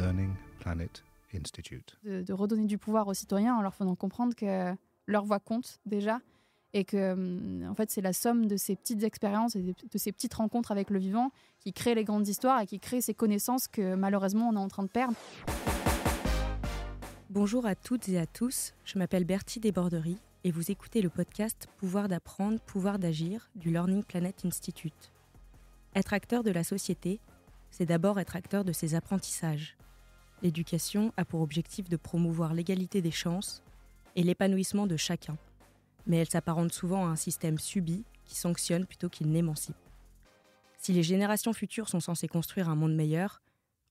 Learning Planet Institute. De redonner du pouvoir aux citoyens en leur faisant comprendre que leur voix compte déjà et que en fait, c'est la somme de ces petites expériences et de ces petites rencontres avec le vivant qui créent les grandes histoires et qui créent ces connaissances que malheureusement on est en train de perdre. Bonjour à toutes et à tous, je m'appelle Bertie Desborderies et vous écoutez le podcast Pouvoir d'apprendre, pouvoir d'agir du Learning Planet Institute. Être acteur de la société, c'est d'abord être acteur de ses apprentissages. L'éducation a pour objectif de promouvoir l'égalité des chances et l'épanouissement de chacun. Mais elle s'apparente souvent à un système subi qui sanctionne plutôt qu'il n'émancipe. Si les générations futures sont censées construire un monde meilleur,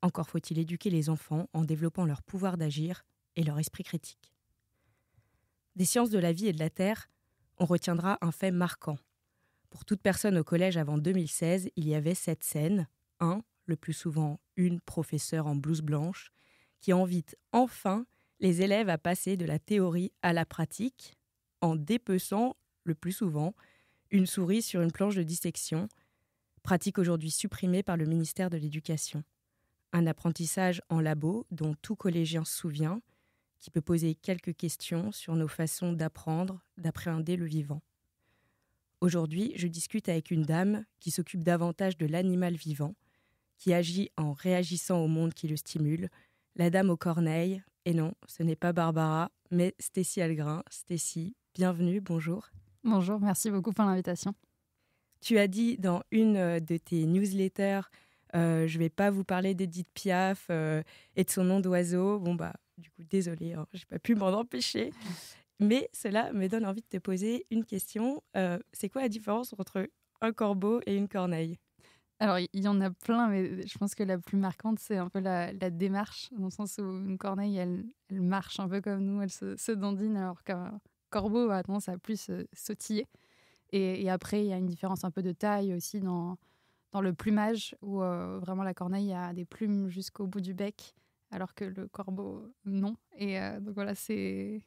encore faut-il éduquer les enfants en développant leur pouvoir d'agir et leur esprit critique. Des sciences de la vie et de la terre, on retiendra un fait marquant. Pour toute personne au collège avant 2016, il y avait cette scène, le plus souvent une professeure en blouse blanche, qui invite enfin les élèves à passer de la théorie à la pratique, en dépeçant, le plus souvent, une souris sur une planche de dissection, pratique aujourd'hui supprimée par le ministère de l'Éducation. Un apprentissage en labo dont tout collégien se souvient, qui peut poser quelques questions sur nos façons d'apprendre, d'appréhender le vivant. Aujourd'hui, je discute avec une dame qui s'occupe davantage de l'animal vivant, qui agit en réagissant au monde qui le stimule, la dame aux corneilles. Et non, ce n'est pas Barbara, mais Stécie Algrin. Stécie, bienvenue, bonjour. Bonjour, merci beaucoup pour l'invitation. Tu as dit dans une de tes newsletters, je ne vais pas vous parler d'Edith Piaf et de son nom d'oiseau. Du coup, désolée, je n'ai pas pu m'en empêcher. Mais cela me donne envie de te poser une question. C'est quoi la différence entre un corbeau et une corneille ? Alors, il y en a plein, mais je pense que la plus marquante, c'est un peu la démarche, dans le sens où une corneille, elle marche un peu comme nous, elle se dandine, alors qu'un corbeau a tendance à plus sautiller. Et après, il y a une différence un peu de taille aussi dans le plumage, où vraiment la corneille a des plumes jusqu'au bout du bec, alors que le corbeau, non. Et donc voilà, c'est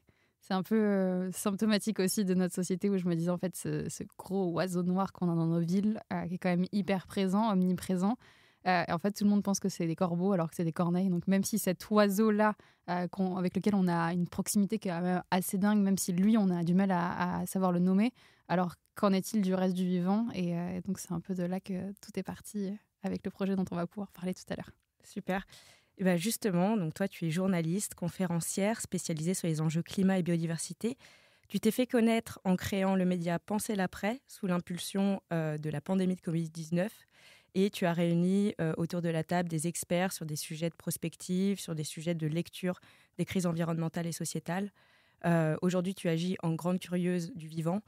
un peu symptomatique aussi de notre société où je me disais en fait ce gros oiseau noir qu'on a dans nos villes qui est quand même hyper présent, omniprésent. Et en fait, tout le monde pense que c'est des corbeaux alors que c'est des corneilles. Donc même si cet oiseau-là avec lequel on a une proximité qui est quand même assez dingue, même si lui, on a du mal à savoir le nommer, alors qu'en est-il du reste du vivant ? Et donc c'est un peu de là que tout est parti avec le projet dont on va pouvoir parler tout à l'heure. Super. Et bien justement, donc toi, tu es journaliste, conférencière spécialisée sur les enjeux climat et biodiversité. Tu t'es fait connaître en créant le média Penser l'après, sous l'impulsion de la pandémie de Covid-19. Et tu as réuni autour de la table des experts sur des sujets de prospective, sur des sujets de lecture des crises environnementales et sociétales. Aujourd'hui, tu agis en grande curieuse du vivant.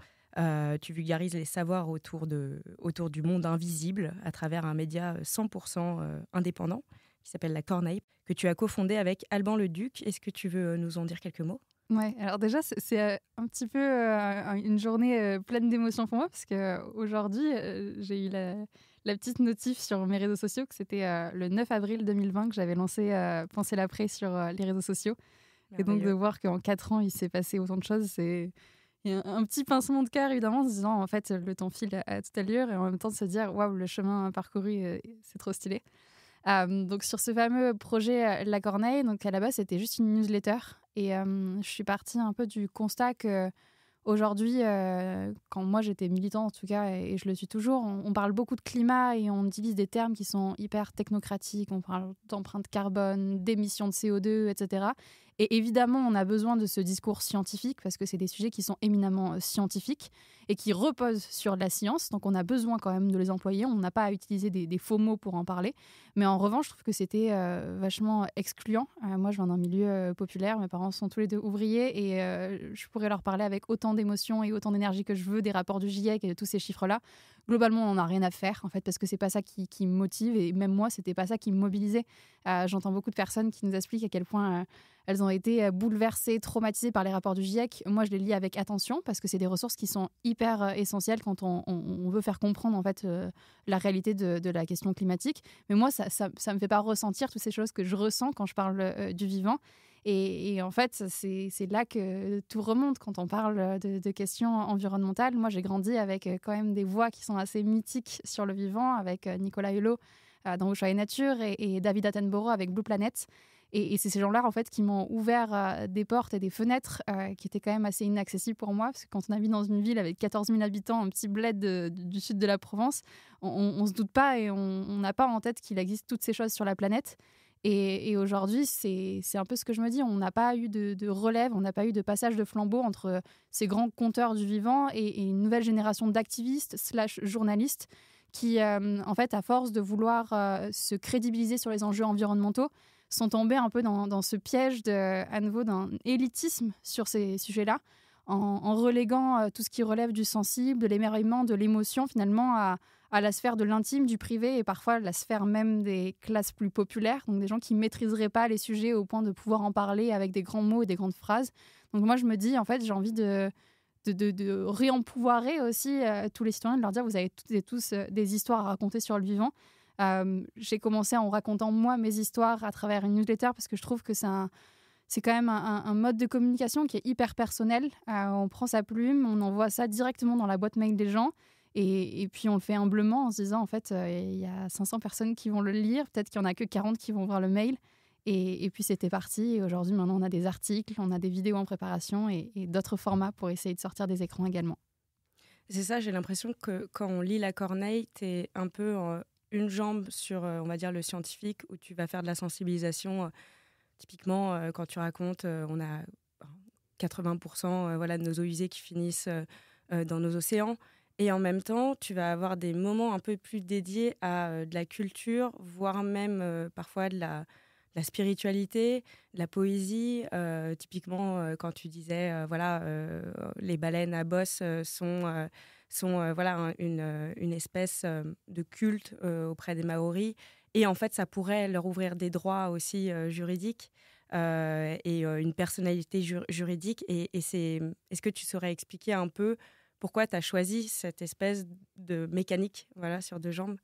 Tu vulgarises les savoirs autour du monde invisible à travers un média 100% indépendant qui s'appelle La Corneille, que tu as cofondé avec Alban Leduc. Est-ce que tu veux nous en dire quelques mots ? Ouais, alors déjà, c'est un petit peu une journée pleine d'émotions pour moi, parce qu'aujourd'hui, j'ai eu la petite notif sur mes réseaux sociaux que c'était le 9 avril 2020 que j'avais lancé Penser l'après sur les réseaux sociaux. Et donc de voir qu'en 4 ans, il s'est passé autant de choses, il y a un petit pincement de cœur, évidemment, en se disant, en fait, le temps file à toute allure, et en même temps de se dire, waouh, le chemin parcouru, c'est trop stylé. Donc sur ce fameux projet La Corneille, donc à la base c'était juste une newsletter et je suis partie un peu du constat que aujourd'hui, quand moi j'étais militante en tout cas et je le suis toujours, on parle beaucoup de climat et on utilise des termes qui sont hyper technocratiques, on parle d'empreinte carbone, d'émissions de CO2, etc. Et évidemment, on a besoin de ce discours scientifique parce que c'est des sujets qui sont éminemment scientifiques et qui reposent sur la science. Donc, on a besoin quand même de les employer. On n'a pas à utiliser des faux mots pour en parler. Mais en revanche, je trouve que c'était vachement excluant. Moi, je viens d'un milieu populaire. Mes parents sont tous les deux ouvriers et je pourrais leur parler avec autant d'émotion et autant d'énergie que je veux des rapports du GIEC et de tous ces chiffres-là. Globalement, on n'en a rien à faire, en fait, parce que c'est pas ça qui me motive. Et même moi, c'était pas ça qui me mobilisait. J'entends beaucoup de personnes qui nous expliquent à quel point elles ont été bouleversées, traumatisées par les rapports du GIEC. Moi, je les lis avec attention parce que c'est des ressources qui sont hyper essentielles quand on veut faire comprendre en fait, la réalité de la question climatique. Mais moi, ça me fait pas ressentir toutes ces choses que je ressens quand je parle du vivant. Et en fait, c'est là que tout remonte quand on parle de questions environnementales. Moi, j'ai grandi avec quand même des voix qui sont assez mythiques sur le vivant, avec Nicolas Hulot, dans Ushuaïa Nature et David Attenborough avec Blue Planet. Et c'est ces gens-là, en fait, qui m'ont ouvert des portes et des fenêtres qui étaient quand même assez inaccessibles pour moi. Parce que quand on habite dans une ville avec 14 000 habitants, un petit bled du sud de la Provence, on ne se doute pas et on n'a pas en tête qu'il existe toutes ces choses sur la planète. Et aujourd'hui, c'est un peu ce que je me dis. On n'a pas eu de relève, on n'a pas eu de passage de flambeau entre ces grands conteurs du vivant et une nouvelle génération d'activistes / journalistes qui, en fait, à force de vouloir se crédibiliser sur les enjeux environnementaux, sont tombés un peu dans ce piège à nouveau d'un élitisme sur ces sujets-là, en reléguant tout ce qui relève du sensible, de l'émerveillement, de l'émotion, finalement, à la sphère de l'intime, du privé, et parfois la sphère même des classes plus populaires, donc des gens qui ne maîtriseraient pas les sujets au point de pouvoir en parler avec des grands mots et des grandes phrases. Donc moi, je me dis, en fait, j'ai envie de réempouvoirer aussi tous les citoyens, de leur dire, vous avez toutes et tous des histoires à raconter sur le vivant. J'ai commencé en racontant moi mes histoires à travers une newsletter parce que je trouve que c'est quand même un mode de communication qui est hyper personnel. On prend sa plume, on envoie ça directement dans la boîte mail des gens et puis on le fait humblement en se disant en fait il y a 500 personnes qui vont le lire, peut-être qu'il n'y en a que 40 qui vont voir le mail et puis c'était parti. Et aujourd'hui maintenant on a des articles, on a des vidéos en préparation et d'autres formats pour essayer de sortir des écrans également. C'est ça, j'ai l'impression que quand on lit la Corneille, t'es un peu une jambe sur, on va dire, le scientifique, où tu vas faire de la sensibilisation. Typiquement, quand tu racontes, on a 80% voilà, de nos eaux usées qui finissent dans nos océans. Et en même temps, tu vas avoir des moments un peu plus dédiés à de la culture, voire même parfois de la spiritualité, de la poésie. Typiquement, quand tu disais, les baleines à bosse sont voilà, une espèce de culte auprès des Maoris. Et en fait, ça pourrait leur ouvrir des droits aussi juridiques et une personnalité juridique. Est-ce que tu saurais expliquer un peu pourquoi tu as choisi cette espèce de mécanique sur deux jambes ?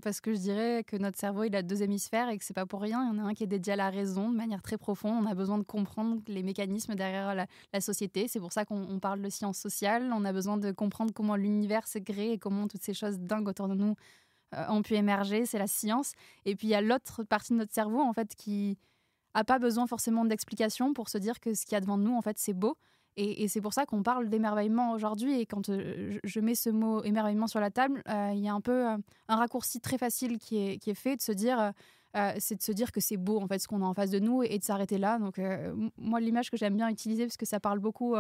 Parce que je dirais que notre cerveau, il a 2 hémisphères et que c'est pas pour rien. Il y en a un qui est dédié à la raison de manière très profonde. On a besoin de comprendre les mécanismes derrière la société. C'est pour ça qu'on parle de sciences sociales. On a besoin de comprendre comment l'univers s'est créé et comment toutes ces choses dingues autour de nous ont pu émerger. C'est la science. Et puis il y a l'autre partie de notre cerveau en fait qui a pas besoin forcément d'explication pour se dire que ce qu'il y a devant nous en fait c'est beau. Et c'est pour ça qu'on parle d'émerveillement aujourd'hui. Et quand je mets ce mot émerveillement sur la table, il y a un peu un raccourci très facile qui est fait de se dire, c'est de se dire que c'est beau en fait ce qu'on a en face de nous et de s'arrêter là. Donc moi l'image que j'aime bien utiliser parce que ça parle beaucoup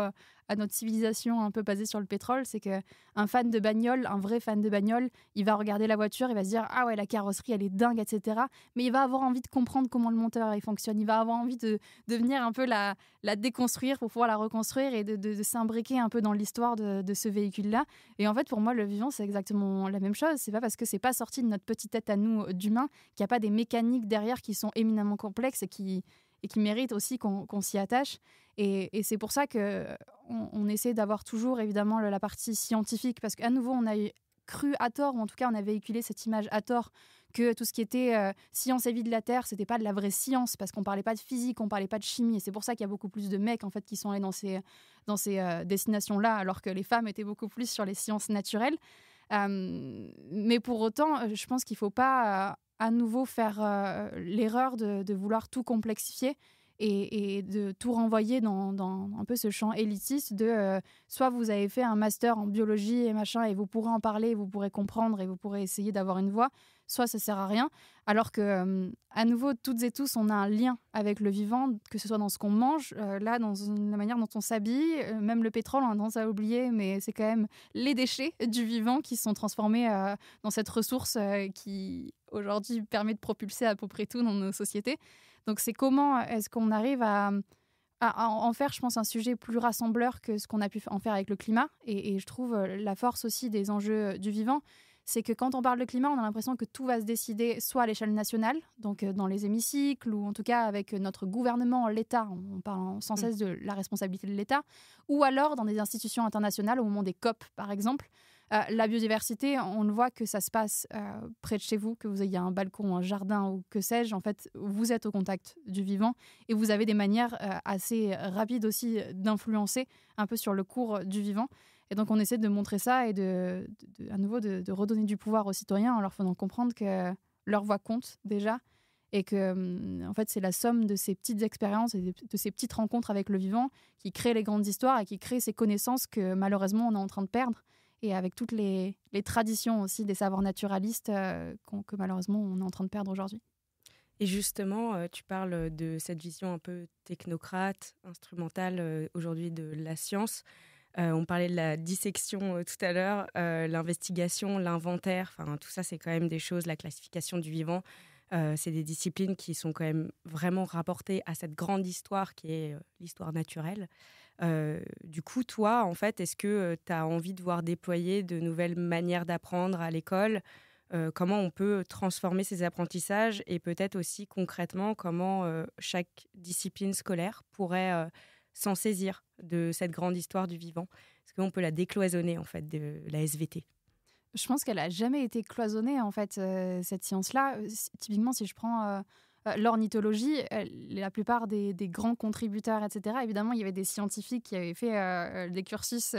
à notre civilisation un peu basée sur le pétrole, c'est qu'un fan de bagnole, un vrai fan de bagnole, il va regarder la voiture, il va se dire ah ouais la carrosserie elle est dingue etc. Mais il va avoir envie de comprendre comment le moteur il fonctionne, il va avoir envie de venir un peu la déconstruire pour pouvoir la reconstruire et de s'imbriquer un peu dans l'histoire de ce véhicule-là. Et en fait pour moi le vivant c'est exactement la même chose. C'est pas parce que c'est pas sorti de notre petite tête à nous d'humains qu'il n'y a pas des mécaniques derrière qui sont éminemment complexes et qui méritent aussi qu'on s'y attache. Et c'est pour ça qu'on essaie d'avoir toujours évidemment la partie scientifique, parce qu'à nouveau on a cru à tort, ou en tout cas on a véhiculé cette image à tort, que tout ce qui était science et vie de la Terre, c'était pas de la vraie science, parce qu'on parlait pas de physique, on parlait pas de chimie, et c'est pour ça qu'il y a beaucoup plus de mecs en fait qui sont allés dans ces destinations-là, alors que les femmes étaient beaucoup plus sur les sciences naturelles. Mais pour autant, je pense qu'il faut pas à nouveau faire l'erreur de vouloir tout complexifier et de tout renvoyer dans un peu ce champ élitiste de soit vous avez fait un master en biologie et machin et vous pourrez en parler, vous pourrez comprendre et vous pourrez essayer d'avoir une voix, soit ça sert à rien. Alors que à nouveau, toutes et tous, on a un lien avec le vivant, que ce soit dans ce qu'on mange, là, dans la manière dont on s'habille, même le pétrole, on a tendance à oublier, mais c'est quand même les déchets du vivant qui sont transformés dans cette ressource qui, aujourd'hui, permet de propulser à peu près tout dans nos sociétés. Donc, c'est comment est-ce qu'on arrive à en faire, je pense, un sujet plus rassembleur que ce qu'on a pu en faire avec le climat. Et je trouve la force aussi des enjeux du vivant, c'est que quand on parle de climat, on a l'impression que tout va se décider soit à l'échelle nationale, donc dans les hémicycles, ou en tout cas avec notre gouvernement, l'État, on parle sans cesse de la responsabilité de l'État, ou alors dans des institutions internationales, au moment des COP par exemple. La biodiversité, on le voit que ça se passe près de chez vous, que vous ayez un balcon, un jardin ou que sais-je. En fait, vous êtes au contact du vivant et vous avez des manières assez rapides aussi d'influencer un peu sur le cours du vivant. Et donc, on essaie de montrer ça et à nouveau de redonner du pouvoir aux citoyens en leur faisant comprendre que leur voix compte déjà, et que en fait c'est la somme de ces petites expériences et de ces petites rencontres avec le vivant qui créent les grandes histoires et qui créent ces connaissances que malheureusement on est en train de perdre, et avec toutes les traditions aussi des savoirs naturalistes que malheureusement on est en train de perdre aujourd'hui. Et justement, tu parles de cette vision un peu technocrate, instrumentale aujourd'hui de la science. On parlait de la dissection tout à l'heure, l'investigation, l'inventaire, tout ça c'est quand même des choses, la classification du vivant. C'est des disciplines qui sont quand même vraiment rapportées à cette grande histoire qui est l'histoire naturelle. Du coup, toi, en fait, est-ce que tu as envie de voir déployer de nouvelles manières d'apprendre à l'école ? Comment on peut transformer ces apprentissages et peut-être aussi concrètement comment chaque discipline scolaire pourrait s'en saisir de cette grande histoire du vivant ? Est-ce qu'on peut la décloisonner en fait de la SVT ? Je pense qu'elle n'a jamais été cloisonnée, en fait, cette science-là. Typiquement, si je prends l'ornithologie, la plupart des grands contributeurs, etc., évidemment, il y avait des scientifiques qui avaient fait des cursus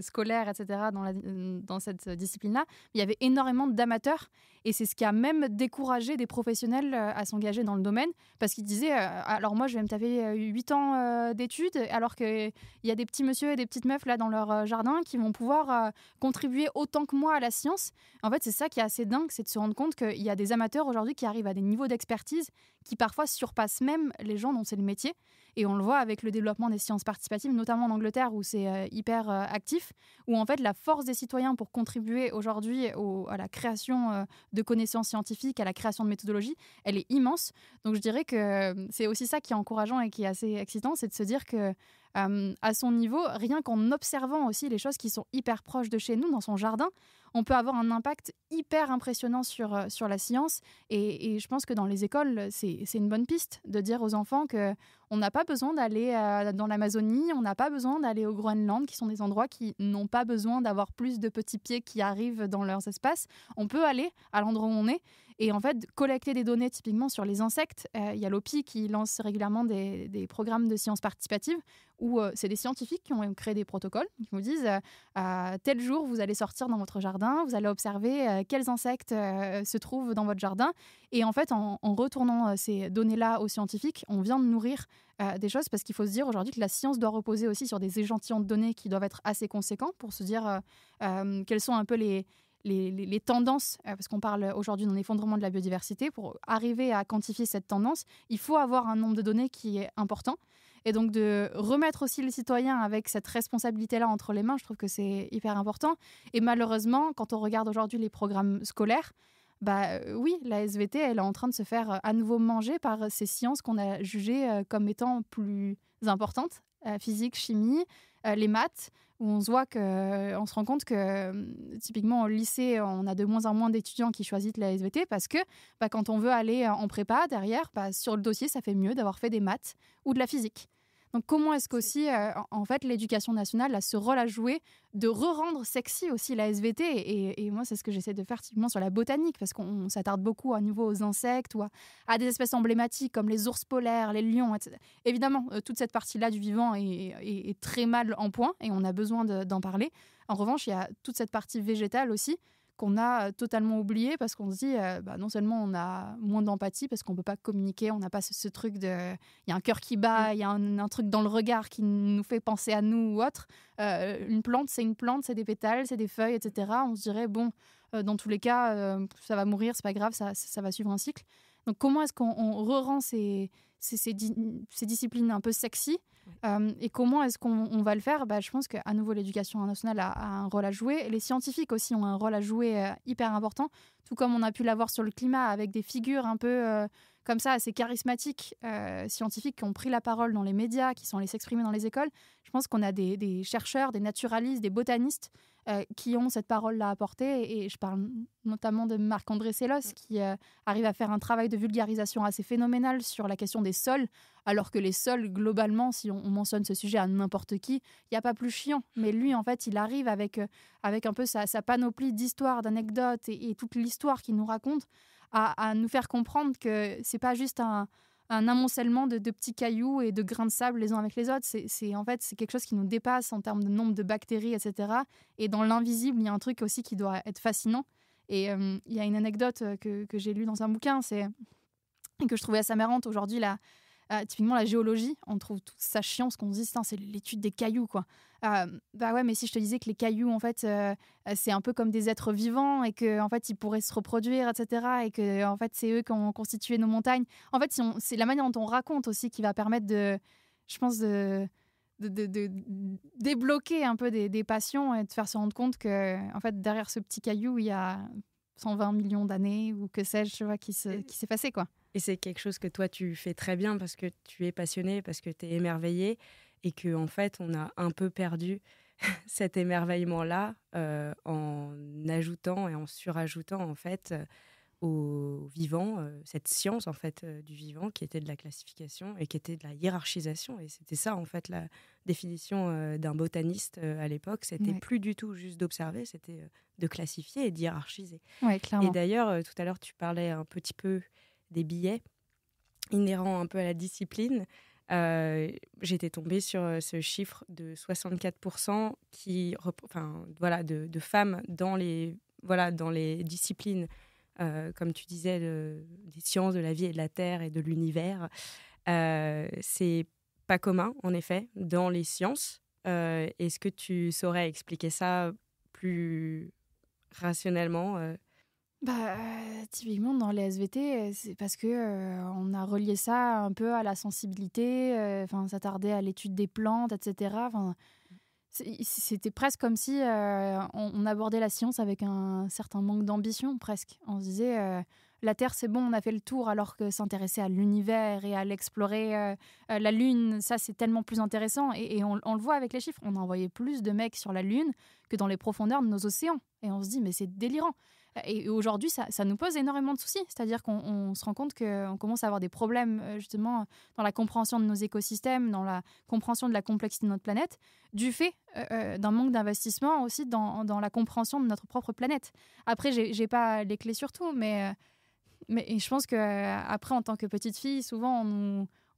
scolaires, etc., dans cette discipline-là. Il y avait énormément d'amateurs, et c'est ce qui a même découragé des professionnels à s'engager dans le domaine, parce qu'ils disaient alors moi, je vais me taper 8 ans d'études, alors qu'il y a des petits messieurs et des petites meufs là dans leur jardin qui vont pouvoir contribuer autant que moi à la science. En fait, c'est ça qui est assez dingue, c'est de se rendre compte qu'il y a des amateurs aujourd'hui qui arrivent à des niveaux d'expertise qui parfois surpassent même les gens dont c'est le métier. Et on le voit avec le développement des sciences participatives, notamment en Angleterre où c'est hyper actif, où en fait la force des citoyens pour contribuer aujourd'hui à la création de connaissances scientifiques, à la création de méthodologies, elle est immense. Donc je dirais que c'est aussi ça qui est encourageant et qui est assez excitant, c'est de se dire que à son niveau, rien qu'en observant aussi les choses qui sont hyper proches de chez nous, dans son jardin, on peut avoir un impact hyper impressionnant sur la science. Et je pense que dans les écoles, c'est une bonne piste de dire aux enfants qu'on n'a pas besoin d'aller dans l'Amazonie, on n'a pas besoin d'aller au Groenland, qui sont des endroits qui n'ont pas besoin d'avoir plus de petits pieds qui arrivent dans leurs espaces. On peut aller à l'endroit où on est et en fait collecter des données typiquement sur les insectes. Il y a l'OPI qui lance régulièrement des programmes de sciences participatives où c'est des scientifiques qui ont créé des protocoles qui vous disent tel jour vous allez sortir dans votre jardin, vous allez observer quels insectes se trouvent dans votre jardin, et en fait en retournant ces données-là aux scientifiques, on vient de nourrir des choses, parce qu'il faut se dire aujourd'hui que la science doit reposer aussi sur des échantillons de données qui doivent être assez conséquents pour se dire quelles sont un peu les tendances, parce qu'on parle aujourd'hui d'un effondrement de la biodiversité. Pour arriver à quantifier cette tendance, il faut avoir un nombre de données qui est important. Et donc de remettre aussi les citoyens avec cette responsabilité-là entre les mains, je trouve que c'est hyper important. Et malheureusement, quand on regarde aujourd'hui les programmes scolaires, oui, la SVT, elle est en train de se faire à nouveau manger par ces sciences qu'on a jugées comme étant plus importantes, physique, chimie, les maths, où on se rend compte que typiquement au lycée, on a de moins en moins d'étudiants qui choisissent la SVT parce que quand on veut aller en prépa, derrière, sur le dossier, ça fait mieux d'avoir fait des maths ou de la physique. Donc comment est-ce qu'aussi, en fait, l'éducation nationale a ce rôle à jouer de re-rendre sexy aussi la SVT, et moi, c'est ce que j'essaie de faire typiquement sur la botanique, parce qu'on s'attarde beaucoup à nouveau aux insectes ou à des espèces emblématiques comme les ours polaires, les lions, etc. Évidemment, toute cette partie-là du vivant est très mal en point et on a besoin d'en parler. En revanche, il y a toute cette partie végétale aussi qu'on a totalement oublié, parce qu'on se dit non seulement on a moins d'empathie parce qu'on ne peut pas communiquer, on n'a pas ce truc de... Il y a un cœur qui bat, il y a un truc dans le regard qui nous fait penser à nous ou autre. Une plante, c'est des pétales, c'est des feuilles, etc. On se dirait, dans tous les cas, ça va mourir, c'est pas grave, ça va suivre un cycle. Donc comment est-ce qu'on re-rend ces disciplines un peu sexy, et comment est-ce qu'on va le faire ? Je pense qu'à nouveau, l'éducation nationale a un rôle à jouer. Les scientifiques aussi ont un rôle à jouer hyper important, tout comme on a pu l'avoir sur le climat avec des figures un peu comme ça, assez charismatiques, scientifiques qui ont pris la parole dans les médias, qui sont allés s'exprimer dans les écoles. Je pense qu'on a des chercheurs, des naturalistes, des botanistes qui ont cette parole-là à porter. Et je parle notamment de Marc-André Sellos, qui arrive à faire un travail de vulgarisation assez phénoménal sur la question des sols, alors que les sols, globalement, si on mentionne ce sujet à n'importe qui, il n'y a pas plus chiant. Mais lui, en fait, il arrive avec un peu sa panoplie d'histoires, d'anecdotes et toute l'histoire qu'il nous raconte à nous faire comprendre que c'est pas juste un amoncellement de petits cailloux et de grains de sable les uns avec les autres. En fait, c'est quelque chose qui nous dépasse en termes de nombre de bactéries, etc. Et dans l'invisible, il y a un truc aussi qui doit être fascinant. Et il y a une anecdote que j'ai lue dans un bouquin, et que je trouvais assez marrante aujourd'hui, typiquement la géologie, on trouve toute sa chiance qu'on se dit c'est l'étude des cailloux quoi. Bah ouais, mais si je te disais que les cailloux en fait c'est un peu comme des êtres vivants et que en fait ils pourraient se reproduire, etc., et que en fait c'est eux qui ont constitué nos montagnes. En fait c'est la manière dont on raconte aussi qui va permettre je pense de débloquer un peu des passions et de faire se rendre compte que en fait derrière ce petit caillou il y a 120 millions d'années ou que sais-je, tu vois, qui s'est passé quoi. Et c'est quelque chose que toi, tu fais très bien parce que tu es passionné, parce que tu es émerveillé et qu'en fait, on a un peu perdu cet émerveillement-là en ajoutant et en surajoutant en fait au vivant, cette science en fait du vivant qui était de la classification et qui était de la hiérarchisation. Et c'était ça en fait la définition d'un botaniste à l'époque. C'était plus du tout juste d'observer, c'était de classifier et d'hiérarchiser. Ouais, clairement. Et d'ailleurs, tout à l'heure, tu parlais un petit peu des biais inhérents un peu à la discipline. J'étais tombée sur ce chiffre de 64% de femmes dans les disciplines, comme tu disais, des sciences de la vie et de la terre et de l'univers. C'est pas commun, en effet, dans les sciences. Est-ce que tu saurais expliquer ça plus rationnellement Typiquement dans les SVT, c'est parce que on a relié ça un peu à la sensibilité, s'attarder à l'étude des plantes, etc. C'était presque comme si on abordait la science avec un certain manque d'ambition, presque. On se disait, la Terre, c'est bon, on a fait le tour, alors que s'intéresser à l'univers et à l'explorer, la Lune, ça, c'est tellement plus intéressant. Et on le voit avec les chiffres. On a envoyé plus de mecs sur la Lune que dans les profondeurs de nos océans. Et on se dit, mais c'est délirant. Et aujourd'hui, ça nous pose énormément de soucis. C'est-à-dire qu'on se rend compte qu'on commence à avoir des problèmes, justement, dans la compréhension de nos écosystèmes, dans la compréhension de la complexité de notre planète, du fait d'un manque d'investissement aussi dans la compréhension de notre propre planète. Après, j'ai pas les clés sur tout, mais je pense qu'après, en tant que petite fille, souvent,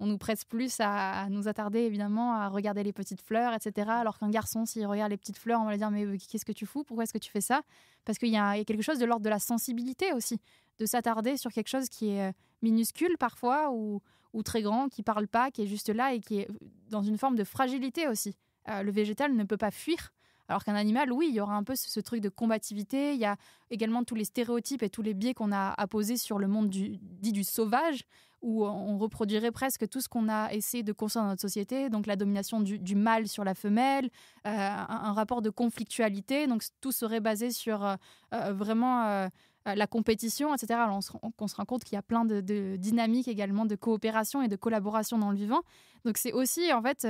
on nous presse plus à nous attarder, évidemment, à regarder les petites fleurs, etc. Alors qu'un garçon, s'il regarde les petites fleurs, on va lui dire « Mais qu'est-ce que tu fous ? Pourquoi est-ce que tu fais ça ?» Parce qu'il y a quelque chose de l'ordre de la sensibilité aussi, de s'attarder sur quelque chose qui est minuscule parfois ou très grand, qui parle pas, qui est juste là et qui est dans une forme de fragilité aussi. Le végétal ne peut pas fuir. Alors qu'un animal, oui, il y aura un peu ce truc de combativité. Il y a également tous les stéréotypes et tous les biais qu'on a apposés sur le monde dit du sauvage, où on reproduirait presque tout ce qu'on a essayé de construire dans notre société, donc la domination du mâle sur la femelle, un rapport de conflictualité, donc tout serait basé sur vraiment la compétition, etc. Alors on se rend compte qu'il y a plein de dynamiques également de coopération et de collaboration dans le vivant. Donc c'est aussi, en fait,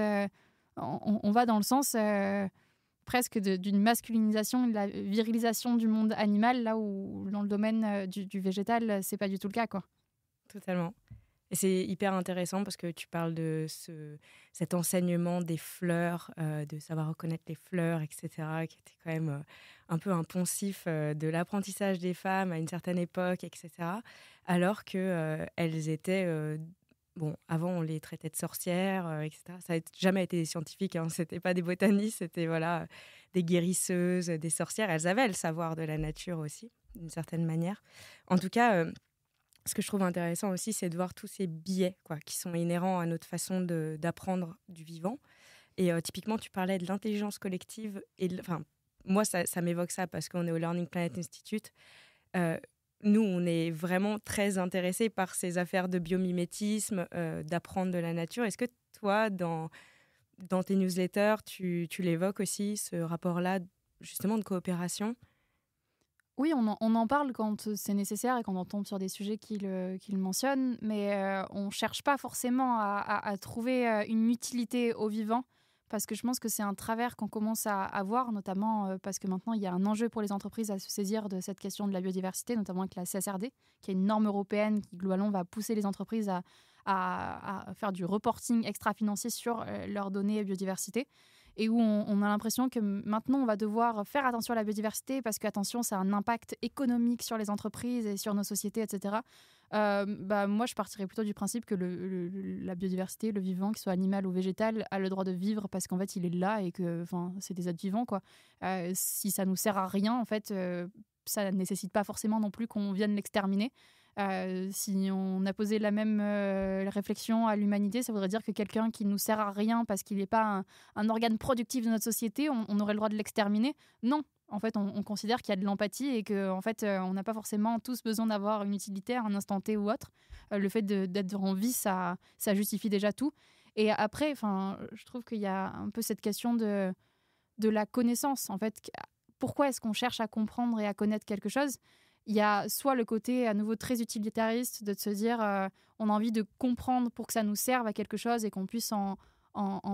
on va dans le sens presque d'une masculinisation et de la virilisation du monde animal, là où dans le domaine du végétal, c'est pas du tout le cas, quoi. Totalement. Et c'est hyper intéressant parce que tu parles de cet enseignement des fleurs, de savoir reconnaître les fleurs, etc., qui était quand même un peu un poncif de l'apprentissage des femmes à une certaine époque, etc., alors qu'elles étaient... avant, on les traitait de sorcières, etc. Ça n'a jamais été des scientifiques, hein. C'était pas des botanistes, c'était des guérisseuses, des sorcières. Elles avaient le savoir de la nature aussi, d'une certaine manière. En tout cas, ce que je trouve intéressant aussi, c'est de voir tous ces biais qui sont inhérents à notre façon d'apprendre du vivant. Et typiquement, tu parlais de l'intelligence collective. Moi, ça m'évoque ça parce qu'on est au Learning Planet Institute. Nous, on est vraiment très intéressés par ces affaires de biomimétisme, d'apprendre de la nature. Est-ce que toi, dans tes newsletters, tu l'évoques aussi, ce rapport-là, justement, de coopération ? Oui, on en parle quand c'est nécessaire et quand on tombe sur des sujets qui le mentionnent, mais on ne cherche pas forcément à trouver une utilité au vivant, parce que je pense que c'est un travers qu'on commence à avoir, notamment parce que maintenant, il y a un enjeu pour les entreprises à se saisir de cette question de la biodiversité, notamment avec la CSRD, qui est une norme européenne qui, globalement, va pousser les entreprises à faire du reporting extra-financier sur leurs données biodiversité. et où on a l'impression que maintenant on va devoir faire attention à la biodiversité parce que, attention, ça a un impact économique sur les entreprises et sur nos sociétés, etc. Moi, je partirais plutôt du principe que la biodiversité, le vivant, qu'il soit animal ou végétal, a le droit de vivre parce qu'en fait, il est là et que c'est des êtres vivants, quoi. Si ça nous sert à rien, en fait, ça ne nécessite pas forcément non plus qu'on vienne l'exterminer. Si on a posé la même réflexion à l'humanité, ça voudrait dire que quelqu'un qui nous sert à rien parce qu'il n'est pas un organe productif de notre société, on aurait le droit de l'exterminer. Non. En fait, on considère qu'il y a de l'empathie et qu'en fait, on n'a pas forcément tous besoin d'avoir une utilité à un instant T ou autre. Le fait d'être en vie, ça justifie déjà tout. Et après, je trouve qu'il y a un peu cette question de la connaissance. En fait, pourquoi est-ce qu'on cherche à comprendre et à connaître quelque chose ? Il y a soit le côté à nouveau très utilitariste de se dire on a envie de comprendre pour que ça nous serve à quelque chose et qu'on puisse en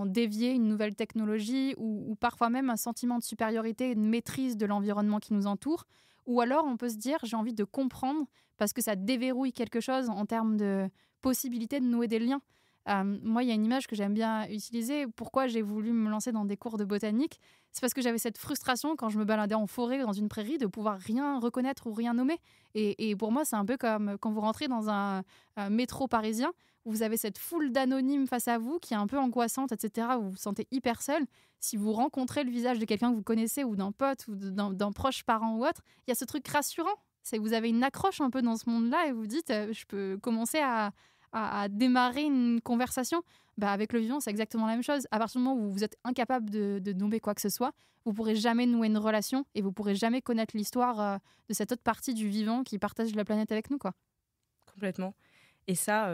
dévier une nouvelle technologie ou parfois même un sentiment de supériorité et de maîtrise de l'environnement qui nous entoure. Ou alors on peut se dire j'ai envie de comprendre parce que ça déverrouille quelque chose en termes de possibilité de nouer des liens. Moi, il y a une image que j'aime bien utiliser. Pourquoi j'ai voulu me lancer dans des cours de botanique ? C'est parce que j'avais cette frustration quand je me baladais en forêt, dans une prairie, de pouvoir rien reconnaître ou rien nommer. Et pour moi, c'est un peu comme quand vous rentrez dans un métro parisien, où vous avez cette foule d'anonymes face à vous qui est un peu angoissante, etc., où vous vous sentez hyper seul. Si vous rencontrez le visage de quelqu'un que vous connaissez ou d'un pote ou d'un proche parent ou autre, il y a ce truc rassurant. C'est que vous avez une accroche un peu dans ce monde-là et vous dites je peux commencer à démarrer une conversation. Avec le vivant, c'est exactement la même chose. À partir du moment où vous êtes incapable de nommer quoi que ce soit, vous ne pourrez jamais nouer une relation et vous ne pourrez jamais connaître l'histoire de cette autre partie du vivant qui partage la planète avec nous, quoi. Complètement. Et ça,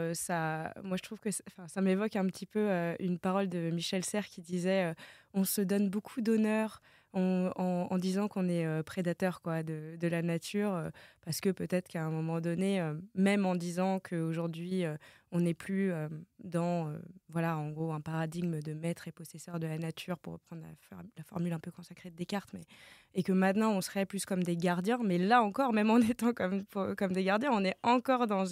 moi, je trouve que ça m'évoque un petit peu une parole de Michel Serres qui disait on se donne beaucoup d'honneur en disant qu'on est prédateur, quoi, de la nature, parce que peut-être qu'à un moment donné, même en disant qu'aujourd'hui, on n'est plus dans, en gros, un paradigme de maître et possesseur de la nature, pour reprendre la formule un peu consacrée de Descartes, et que maintenant, on serait plus comme des gardiens. Mais là encore, même en étant comme des gardiens, on est encore dans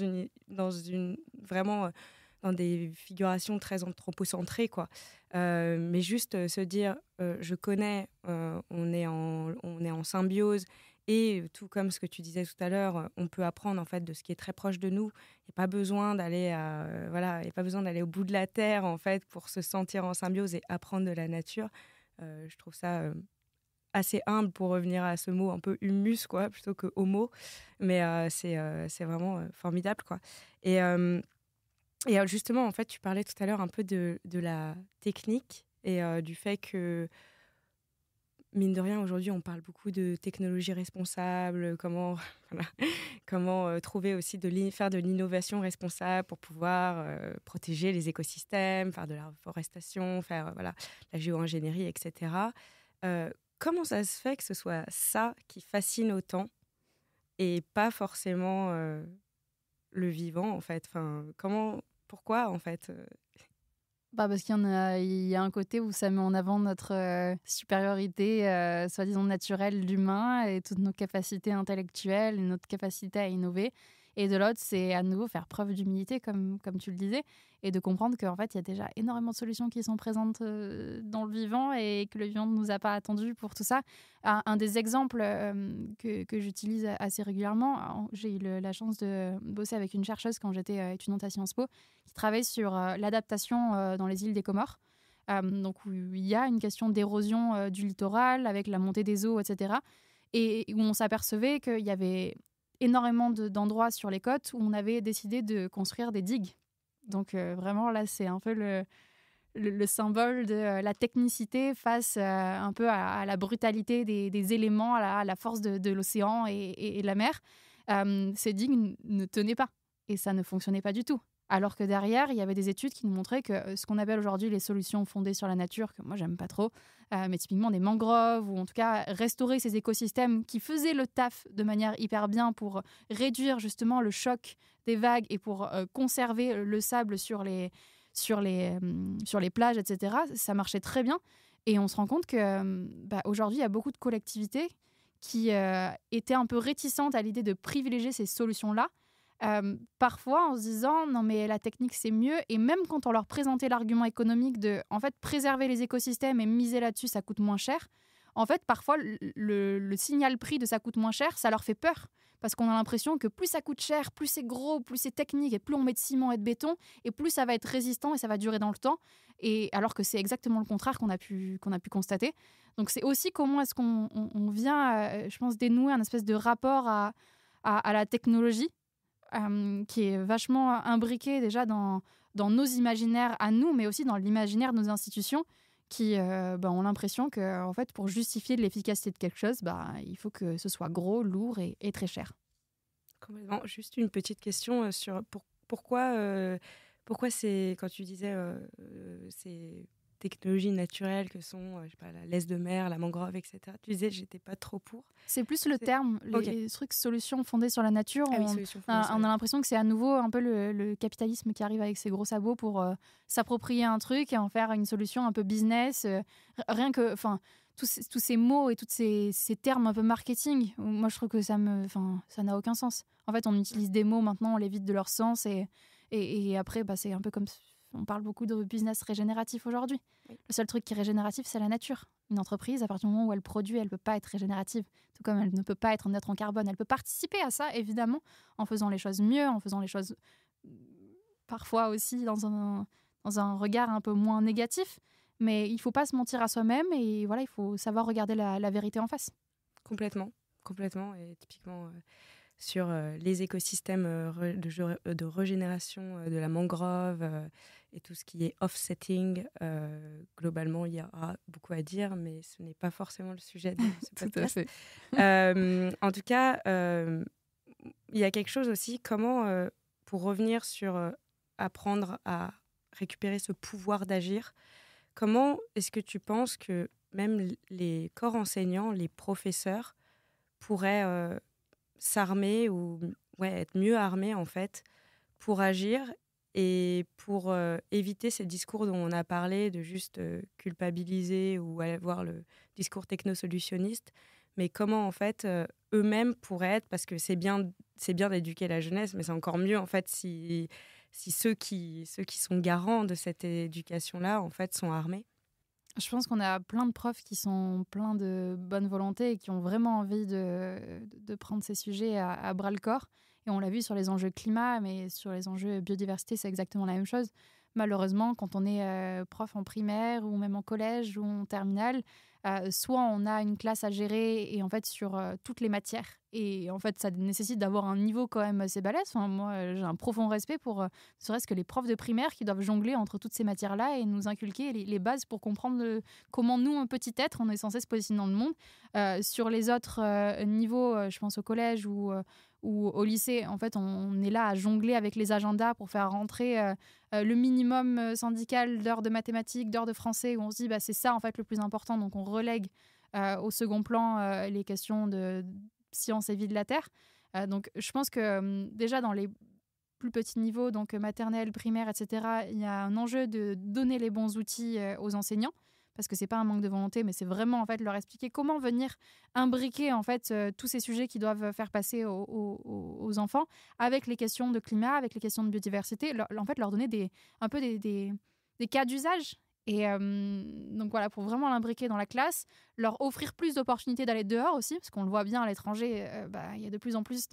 des figurations très anthropocentrées, quoi. Mais juste se dire, je connais, on est en symbiose, et tout comme ce que tu disais tout à l'heure, on peut apprendre en fait de ce qui est très proche de nous. Il n'y a pas besoin d'aller, au bout de la terre en fait pour se sentir en symbiose et apprendre de la nature. Je trouve ça assez humble pour revenir à ce mot un peu humus, quoi, plutôt que homo. Mais c'est vraiment formidable, quoi. Et justement, en fait, tu parlais tout à l'heure un peu de la technique et du fait que, mine de rien, aujourd'hui, on parle beaucoup de technologie responsable, comment trouver aussi faire de l'innovation responsable pour pouvoir protéger les écosystèmes, faire de la reforestation, faire la géo-ingénierie, etc. Comment ça se fait que ce soit ça qui fascine autant et pas forcément le vivant, en fait? Pourquoi, en fait parce qu'il y a un côté où ça met en avant notre supériorité, soi-disant naturelle d'humain et toutes nos capacités intellectuelles et notre capacité à innover. Et de l'autre, c'est à nouveau faire preuve d'humilité, comme tu le disais, et de comprendre qu'en fait, il y a déjà énormément de solutions qui sont présentes dans le vivant et que le vivant ne nous a pas attendus pour tout ça. Un des exemples que j'utilise assez régulièrement, j'ai eu la chance de bosser avec une chercheuse quand j'étais étudiante à Sciences Po, qui travaille sur l'adaptation dans les îles des Comores. Donc, où il y a une question d'érosion du littoral avec la montée des eaux, etc. Et où on s'apercevait qu'il y avait énormément d'endroits sur les côtes où on avait décidé de construire des digues. Donc vraiment, là, c'est un peu le symbole de la technicité face un peu à la brutalité des éléments, à la force de l'océan et la mer. Ces digues ne tenaient pas et ça ne fonctionnait pas du tout. Alors que derrière, il y avait des études qui nous montraient que ce qu'on appelle aujourd'hui les solutions fondées sur la nature, que moi, j'aime pas trop, mais typiquement des mangroves, ou en tout cas restaurer ces écosystèmes qui faisaient le taf de manière hyper bien pour réduire justement le choc des vagues et pour conserver le sable sur les plages, etc. Ça marchait très bien. Et on se rend compte qu'aujourd'hui, il y a beaucoup de collectivités qui étaient un peu réticentes à l'idée de privilégier ces solutions-là, parfois en se disant non mais la technique c'est mieux, et même quand on leur présentait l'argument économique de en fait préserver les écosystèmes et miser là-dessus ça coûte moins cher, en fait parfois le signal prix de ça coûte moins cher ça leur fait peur, parce qu'on a l'impression que plus ça coûte cher, plus c'est gros, plus c'est technique, et plus on met de ciment et de béton, et plus ça va être résistant et ça va durer dans le temps, et alors que c'est exactement le contraire qu'on a pu constater. Donc c'est aussi comment est-ce qu'on vient, je pense, dénouer un espèce de rapport à la technologie, qui est vachement imbriqué déjà dans nos imaginaires à nous, mais aussi dans l'imaginaire de nos institutions, qui ont l'impression que en fait, pour justifier de l'efficacité de quelque chose, il faut que ce soit gros, lourd et très cher. Complètement. Juste une petite question sur pourquoi c'est, quand tu disais ces technologies naturelles que sont je sais pas, la laisse de mer, la mangrove, etc. Tu disais j'étais pas trop pour. C'est plus le terme, les trucs solutions fondées sur la nature. On a l'impression que c'est à nouveau un peu le capitalisme qui arrive avec ses gros sabots pour s'approprier un truc et en faire une solution un peu business. Rien que, tous ces mots et tous ces termes un peu marketing, moi je trouve que ça n'a aucun sens. En fait, on utilise des mots maintenant, on les vide de leur sens et après, c'est un peu comme... On parle beaucoup de business régénératif aujourd'hui. Oui. Le seul truc qui est régénératif, c'est la nature. Une entreprise, à partir du moment où elle produit, elle ne peut pas être régénérative. Tout comme elle ne peut pas être neutre en carbone. Elle peut participer à ça, évidemment, en faisant les choses mieux, en faisant les choses parfois aussi dans un regard un peu moins négatif. Mais il ne faut pas se mentir à soi-même et voilà, il faut savoir regarder la vérité en face. Complètement. Et typiquement... sur les écosystèmes de régénération de la mangrove et tout ce qui est offsetting. Globalement, il y aura beaucoup à dire, mais ce n'est pas forcément le sujet de ce podcast. En tout cas, il y a quelque chose aussi, comment, pour revenir sur apprendre à récupérer ce pouvoir d'agir, comment est-ce que tu penses que même les corps enseignants, les professeurs, pourraient... s'armer ou être mieux armés en fait pour agir et pour éviter ces discours dont on a parlé de juste culpabiliser ou avoir le discours technosolutionniste, mais comment en fait eux-mêmes pourraient être, parce que c'est bien d'éduquer la jeunesse, mais c'est encore mieux en fait si ceux qui sont garants de cette éducation-là en fait sont armés. Je pense qu'on a plein de profs qui sont pleins de bonne volonté et qui ont vraiment envie de prendre ces sujets à bras-le-corps. Et on l'a vu sur les enjeux climat, mais sur les enjeux biodiversité, c'est exactement la même chose. Malheureusement, quand on est prof en primaire ou même en collège ou en terminale, soit on a une classe à gérer et en fait sur toutes les matières. Et en fait, ça nécessite d'avoir un niveau quand même assez balèze. Moi, j'ai un profond respect pour ne serait-ce que les profs de primaire qui doivent jongler entre toutes ces matières-là et nous inculquer les bases pour comprendre comment nous, un petit être, on est censé se positionner dans le monde. Sur les autres niveaux, je pense au collège ou au lycée, en fait, on est là à jongler avec les agendas pour faire rentrer le minimum syndical d'heures de mathématiques, d'heures de français, où on se dit c'est ça en fait le plus important, donc on relègue au second plan les questions de sciences et vie de la Terre. Donc je pense que déjà dans les plus petits niveaux, donc maternelle, primaire, etc., il y a un enjeu de donner les bons outils aux enseignants, parce que c'est pas un manque de volonté, mais c'est vraiment en fait leur expliquer comment venir imbriquer en fait tous ces sujets qui doivent faire passer aux enfants avec les questions de climat, avec les questions de biodiversité, en fait leur donner un peu des cas d'usage. Et donc voilà, pour vraiment l'imbriquer dans la classe, leur offrir plus d'opportunités d'aller dehors aussi, parce qu'on le voit bien à l'étranger, il y a de plus en plus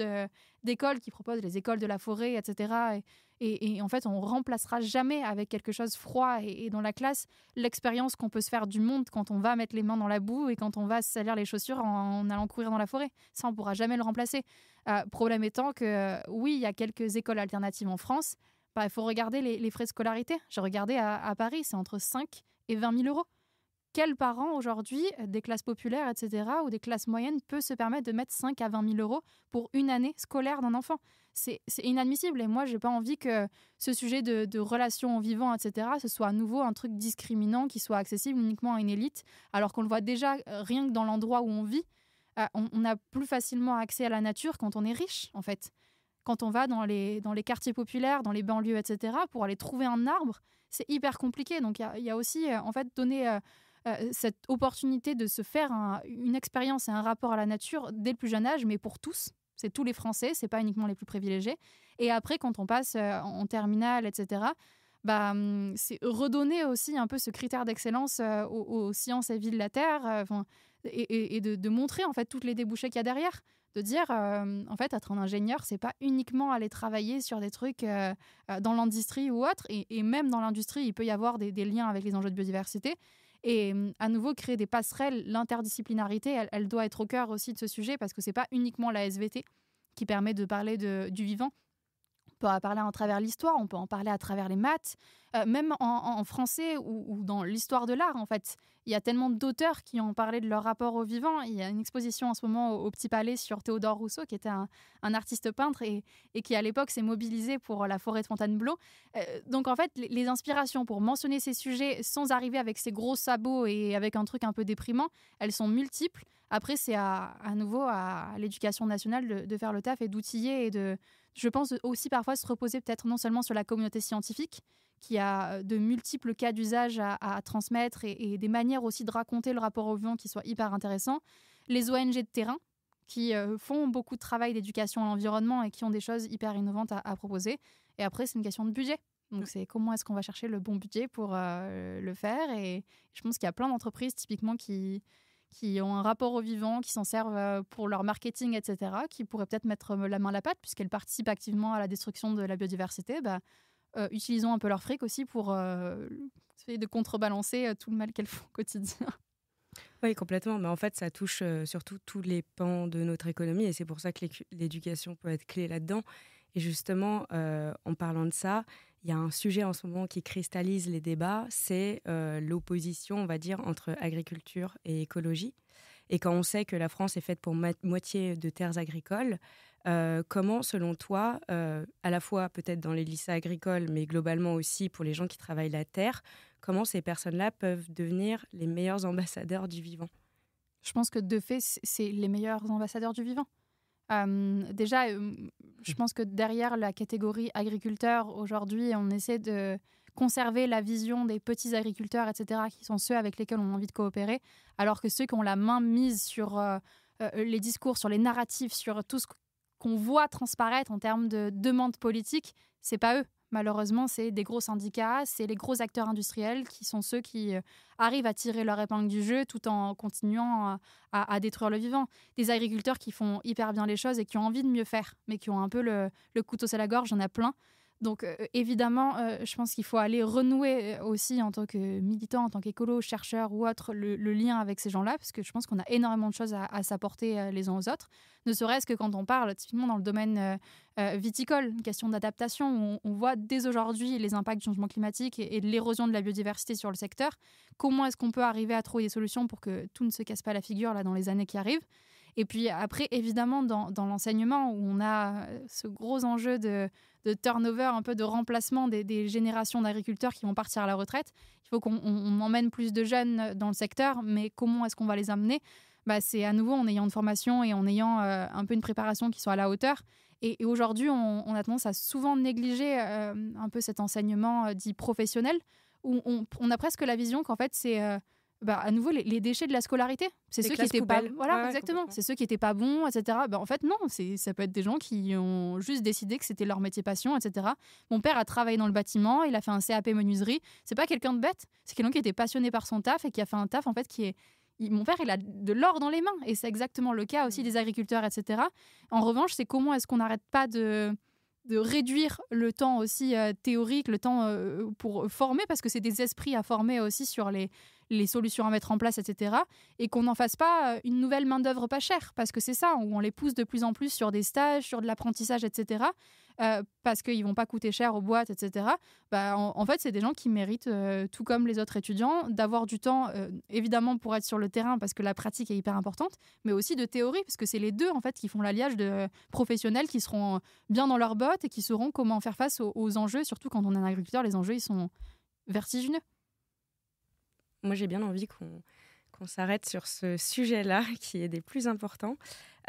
d'écoles qui proposent les écoles de la forêt, etc. Et en fait, on remplacera jamais avec quelque chose froid et dans la classe l'expérience qu'on peut se faire du monde quand on va mettre les mains dans la boue et quand on va se salir les chaussures en allant courir dans la forêt. Ça, on pourra jamais le remplacer. Problème étant que oui, il y a quelques écoles alternatives en France. Il faut regarder les frais de scolarité. J'ai regardé à Paris, c'est entre 5 et 20 000 euros. Quel parent aujourd'hui, des classes populaires, etc., ou des classes moyennes, peut se permettre de mettre 5 à 20 000 euros pour une année scolaire d'un enfant ? C'est inadmissible. Et moi, je n'ai pas envie que ce sujet de relations vivants, etc., ce soit à nouveau un truc discriminant qui soit accessible uniquement à une élite, alors qu'on le voit déjà rien que dans l'endroit où on vit. On a plus facilement accès à la nature quand on est riche, en fait. Quand on va dans les quartiers populaires, dans les banlieues, etc., pour aller trouver un arbre, c'est hyper compliqué. Donc, il y a aussi, en fait, donner cette opportunité de se faire une expérience et un rapport à la nature dès le plus jeune âge, mais pour tous. C'est tous les Français, c'est pas uniquement les plus privilégiés. Et après, quand on passe en terminale, etc., c'est redonner aussi un peu ce critère d'excellence aux sciences et vies de la Terre, et de montrer en fait toutes les débouchés qu'il y a derrière. De dire, en fait, être un ingénieur, c'est pas uniquement aller travailler sur des trucs dans l'industrie ou autre. Et même dans l'industrie, il peut y avoir des liens avec les enjeux de biodiversité. Et à nouveau, créer des passerelles, l'interdisciplinarité, elle doit être au cœur aussi de ce sujet parce que c'est pas uniquement la SVT qui permet de parler du vivant. On peut en parler à travers l'histoire, on peut en parler à travers les maths, même en français ou dans l'histoire de l'art, en fait. Il y a tellement d'auteurs qui ont parlé de leur rapport au vivant. Il y a une exposition en ce moment au Petit Palais sur Théodore Rousseau, qui était un artiste peintre et qui, à l'époque, s'est mobilisé pour la forêt de Fontainebleau. Donc, en fait, les inspirations pour mentionner ces sujets sans arriver avec ces gros sabots et avec un truc un peu déprimant, elles sont multiples. Après, c'est à nouveau à l'éducation nationale de faire le taf et d'outiller et je pense aussi parfois se reposer peut-être non seulement sur la communauté scientifique, qui a de multiples cas d'usage à transmettre et des manières aussi de raconter le rapport au vivant qui soient hyper intéressants, les ONG de terrain qui font beaucoup de travail d'éducation à l'environnement et qui ont des choses hyper innovantes à proposer. Et après, c'est une question de budget. Donc, c'est comment est-ce qu'on va chercher le bon budget pour le faire. Et je pense qu'il y a plein d'entreprises typiquement qui ont un rapport au vivant, qui s'en servent pour leur marketing, etc., qui pourraient peut-être mettre la main à la pâte, puisqu'elles participent activement à la destruction de la biodiversité. Utilisons un peu leur fric aussi pour essayer de contrebalancer tout le mal qu'elles font au quotidien. Oui, complètement. Mais en fait, ça touche surtout tous les pans de notre économie et c'est pour ça que l'éducation peut être clé là-dedans. Et justement, en parlant de ça, il y a un sujet en ce moment qui cristallise les débats, c'est l'opposition, on va dire, entre agriculture et écologie. Et quand on sait que la France est faite pour moitié de terres agricoles, comment, selon toi, à la fois peut-être dans les lycées agricoles, mais globalement aussi pour les gens qui travaillent la terre, comment ces personnes-là peuvent devenir les meilleurs ambassadeurs du vivant ? Je pense que de fait, c'est les meilleurs ambassadeurs du vivant. Déjà, je pense que derrière la catégorie agriculteur, aujourd'hui, on essaie de conserver la vision des petits agriculteurs, etc., qui sont ceux avec lesquels on a envie de coopérer, alors que ceux qui ont la main mise sur les discours, sur les narratifs, sur tout ce qu'on voit transparaître en termes de demandes politiques, c'est pas eux. Malheureusement, c'est des gros syndicats, c'est les gros acteurs industriels qui sont ceux qui arrivent à tirer leur épingle du jeu tout en continuant à détruire le vivant. Des agriculteurs qui font hyper bien les choses et qui ont envie de mieux faire, mais qui ont un peu le couteau sur la gorge, il y en a plein. Donc évidemment, je pense qu'il faut aller renouer aussi en tant que militant, en tant qu'écolo, chercheur ou autre, le lien avec ces gens-là, parce que je pense qu'on a énormément de choses à s'apporter les uns aux autres. Ne serait-ce que quand on parle, typiquement dans le domaine viticole, une question d'adaptation, où on voit dès aujourd'hui les impacts du changement climatique et de l'érosion de la biodiversité sur le secteur. Comment est-ce qu'on peut arriver à trouver des solutions pour que tout ne se casse pas la figure là, dans les années qui arrivent ? Et puis après, évidemment, dans l'enseignement, où on a ce gros enjeu de turnover, un peu de remplacement des générations d'agriculteurs qui vont partir à la retraite, il faut qu'on emmène plus de jeunes dans le secteur, mais comment est-ce qu'on va les amener ? C'est à nouveau en ayant une formation et en ayant un peu une préparation qui soit à la hauteur. Et aujourd'hui, on a tendance à souvent négliger un peu cet enseignement dit professionnel, où on a presque la vision qu'en fait, c'est... à nouveau, les déchets de la scolarité. C'est ceux qui étaient pas... Voilà, ouais, exactement. C'est ceux qui n'étaient pas bons, etc. En fait, non. Ça peut être des gens qui ont juste décidé que c'était leur métier passion, etc. Mon père a travaillé dans le bâtiment, il a fait un CAP menuiserie. C'est pas quelqu'un de bête. C'est quelqu'un qui était passionné par son taf et qui a fait un taf, en fait, qui est... Mon père, il a de l'or dans les mains. Et c'est exactement le cas aussi des agriculteurs, etc. En revanche, c'est comment est-ce qu'on n'arrête pas de réduire le temps aussi théorique, le temps pour former, parce que c'est des esprits à former aussi sur les solutions à mettre en place, etc. Et qu'on n'en fasse pas une nouvelle main-d'œuvre pas chère, parce que c'est ça, où on les pousse de plus en plus sur des stages, sur de l'apprentissage, etc. Parce qu'ils ne vont pas coûter cher aux boîtes, etc. En fait, c'est des gens qui méritent, tout comme les autres étudiants, d'avoir du temps, évidemment, pour être sur le terrain, parce que la pratique est hyper importante, mais aussi de théorie, parce que c'est les deux, en fait, qui font l'alliage de professionnels qui seront bien dans leurs bottes et qui sauront comment faire face aux enjeux, surtout quand on est un agriculteur, les enjeux, ils sont vertigineux. Moi, j'ai bien envie qu'on s'arrête sur ce sujet-là, qui est des plus importants.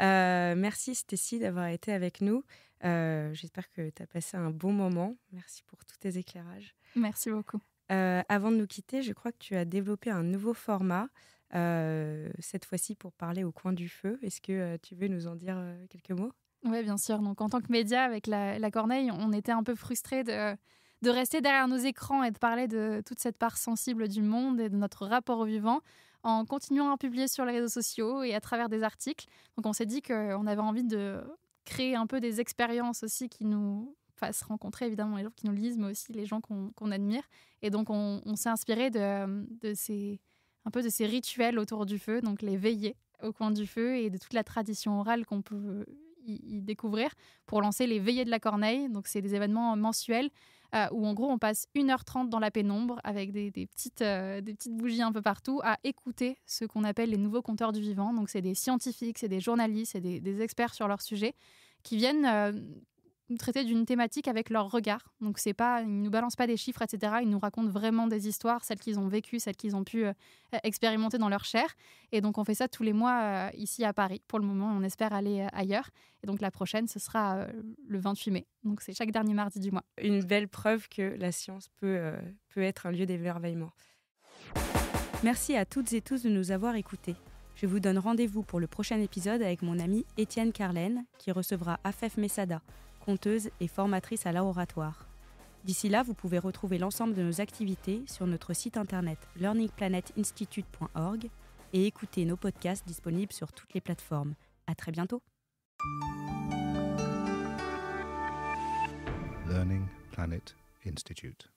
Merci Stécie d'avoir été avec nous. J'espère que tu as passé un bon moment. Merci pour tous tes éclairages. Merci beaucoup. Avant de nous quitter, je crois que tu as développé un nouveau format, cette fois-ci pour parler au coin du feu. Est-ce que tu veux nous en dire quelques mots ? Oui, bien sûr. Donc, en tant que média, avec la Corneille, on était un peu frustrés de rester derrière nos écrans et de parler de toute cette part sensible du monde et de notre rapport au vivant en continuant à publier sur les réseaux sociaux et à travers des articles. Donc, on s'est dit qu'on avait envie de créer un peu des expériences aussi qui nous fassent rencontrer évidemment les gens qui nous lisent, mais aussi les gens qu'on admire. Et donc, on s'est inspiré de ces rituels autour du feu, donc les veillées au coin du feu et de toute la tradition orale qu'on peut y découvrir pour lancer les veillées de la Corneille. Donc, c'est des événements mensuels où, en gros, on passe 1h30 dans la pénombre avec des petites bougies un peu partout à écouter ce qu'on appelle les nouveaux conteurs du vivant. Donc, c'est des scientifiques, c'est des journalistes, c'est des experts sur leur sujet qui viennent nous traiter d'une thématique avec leur regard. Donc, c'est pas, ils ne nous balancent pas des chiffres, etc. Ils nous racontent vraiment des histoires, celles qu'ils ont vécues, celles qu'ils ont pu expérimenter dans leur chair. Et donc, on fait ça tous les mois ici à Paris. Pour le moment, on espère aller ailleurs. Et donc, la prochaine, ce sera le 28 mai. Donc, c'est chaque dernier mardi du mois. Une belle preuve que la science peut être un lieu d'émerveillement. Merci à toutes et tous de nous avoir écoutés. Je vous donne rendez-vous pour le prochain épisode avec mon amie Étienne Carlène, qui recevra Afef Messada, conteuse et formatrice à l'art oratoire. D'ici là, vous pouvez retrouver l'ensemble de nos activités sur notre site internet learningplanetinstitute.org et écouter nos podcasts disponibles sur toutes les plateformes. À très bientôt. Learning Planet Institute.